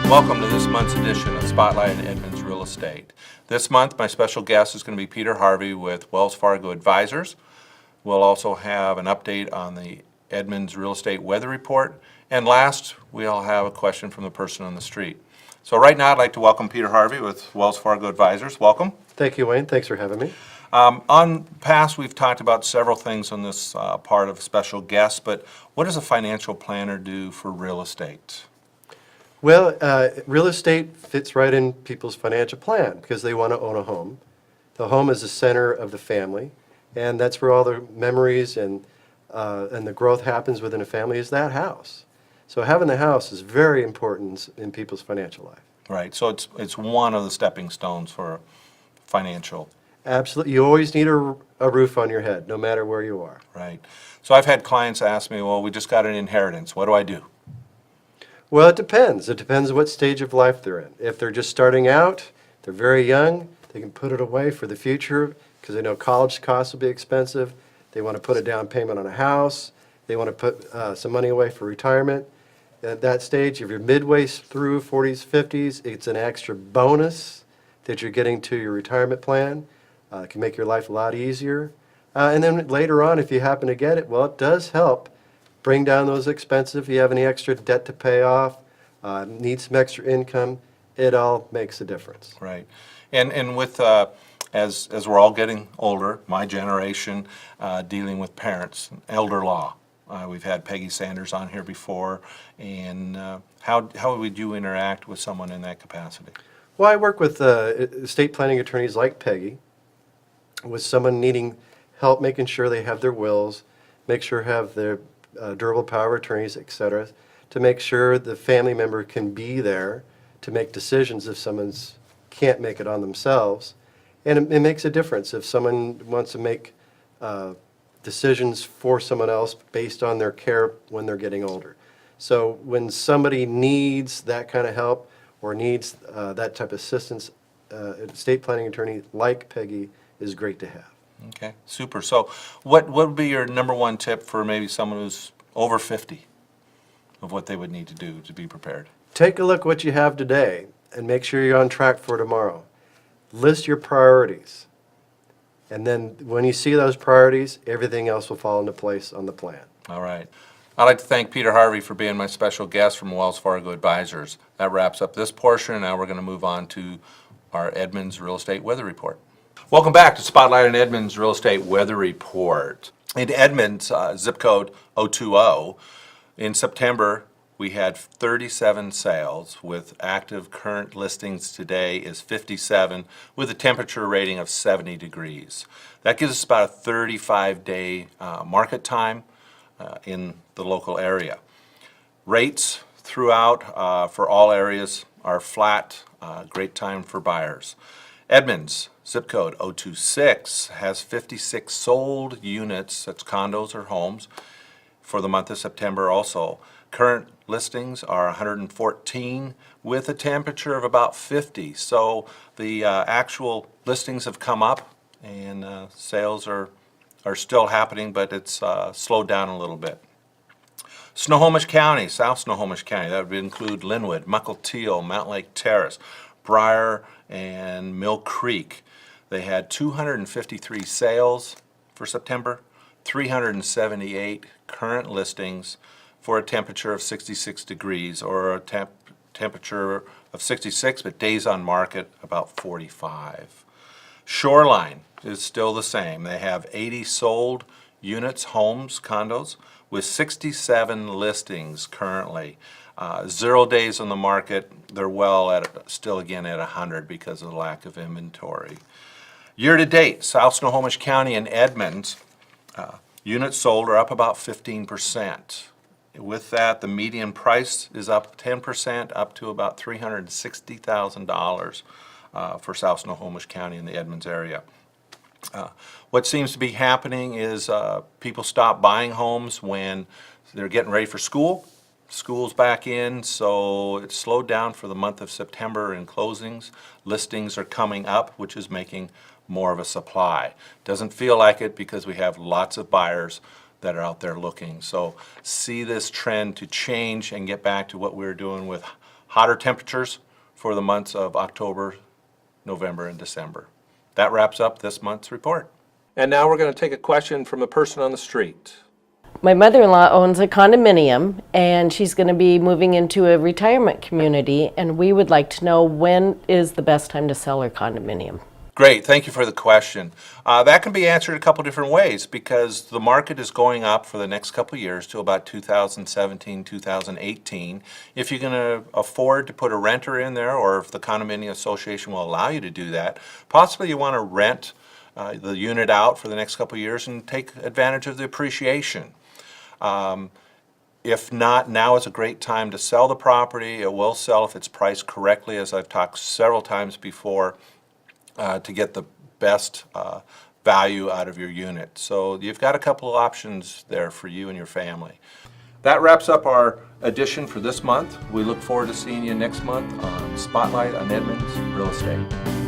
Welcome to this month's edition of Spotlight in Edmonds Real Estate. This month, my special guest is going to be Peter Harvey with Wells Fargo Advisors. We'll also have an update on the Edmonds Real Estate Weather Report. And last, we'll have a question from the person on the street. So right now, I'd like to welcome Peter Harvey with Wells Fargo Advisors. Welcome. Thank you, Wayne. Thanks for having me. On past, we've talked about several things on this part of special guests, but what does a financial planner do for real estate? Well, real estate fits right in people's financial plan because they want to own a home. The home is the center of the family, and that's where all the memories and the growth happens within a family is that house. So having the house is very important in people's financial life. Right, so it's one of the stepping stones for financial. Absolutely. You always need a roof on your head, no matter where you are. Right. So I've had clients ask me, well, we just got an inheritance. What do I do? Well, it depends. It depends what stage of life they're in. If they're just starting out, they're very young, they can put it away for the future because they know college costs will be expensive. They want to put a down payment on a house. They want to put some money away for retirement. At that stage, if you're midway through 40s, 50s, it's an extra bonus that you're getting to your retirement plan. It can make your life a lot easier. And then later on, if you happen to get it, well, it does help bring down those expenses. If you have any extra debt to pay off, need some extra income, it all makes a difference. Right. And with, as we're all getting older, my generation, dealing with parents, elder law. We've had Peggy Sanders on here before. And how would you interact with someone in that capacity? Well, I work with estate planning attorneys like Peggy, with someone needing help making sure they have their wills, make sure have their durable power of attorneys, etc., to make sure the family member can be there to make decisions if someone can't make it on themselves. And it makes a difference if someone wants to make decisions for someone else based on their care when they're getting older. So when somebody needs that kind of help or needs that type of assistance, an estate planning attorney like Peggy is great to have. Okay, super. So what would be your number one tip for maybe someone who's over 50 of what they would need to do to be prepared? Take a look what you have today and make sure you're on track for tomorrow. List your priorities. And then when you see those priorities, everything else will fall into place on the plan. All right. I'd like to thank Peter Harvey for being my special guest from Wells Fargo Advisors. That wraps up this portion, and now we're going to move on to our Edmonds Real Estate Weather Report. Welcome back to Spotlight on Edmonds Real Estate Weather Report. In Edmonds, zip code 020, in September, we had 37 sales with active current listings today is 57 with a temperature rating of 70 degrees. That gives us about a 35-day market time in the local area. Rates throughout for all areas are flat, great time for buyers. Edmonds, zip code 026, has 56 sold units, that's condos or homes, for the month of September also. Current listings are 114 with a temperature of about 50. So the actual listings have come up and sales are still happening, but it's slowed down a little bit. Snohomish County, South Snohomish County, that would include Linwood, Muckleteal, Mountain Lake Terrace, Briar, and Mill Creek. They had 253 sales for September, 378 current listings for a temperature of 66 degrees or a temperature of 66, but days on market about 45. Shoreline is still the same. They have 80 sold units, homes, condos, with 67 listings currently. 0 days on the market. They're well at still again at 100 because of the lack of inventory. Year to date, South Snohomish County and Edmonds, units sold are up about 15%. With that, the median price is up 10%, up to about $360,000 for South Snohomish County in the Edmonds area. What seems to be happening is people stop buying homes when they're getting ready for school. School's back in, so it's slowed down for the month of September in closings. Listings are coming up, which is making more of a supply. Doesn't feel like it because we have lots of buyers that are out there looking. So see this trend to change and get back to what we were doing with hotter temperatures for the months of October, November, and December. That wraps up this month's report. And now we're going to take a question from a person on the street. My mother-in-law owns a condominium, and she's going to be moving into a retirement community, and we would like to know when is the best time to sell her condominium. Great, thank you for the question. That can be answered a couple different ways because the market is going up for the next couple years to about 2017, 2018. If you're going to afford to put a renter in there, or if the condominium association will allow you to do that, possibly you want to rent the unit out for the next couple years and take advantage of the appreciation. If not, now is a great time to sell the property. It will sell if it's priced correctly, as I've talked several times before, to get the best value out of your unit. So you've got a couple of options there for you and your family. That wraps up our edition for this month. We look forward to seeing you next month on Spotlight on Edmonds Real Estate.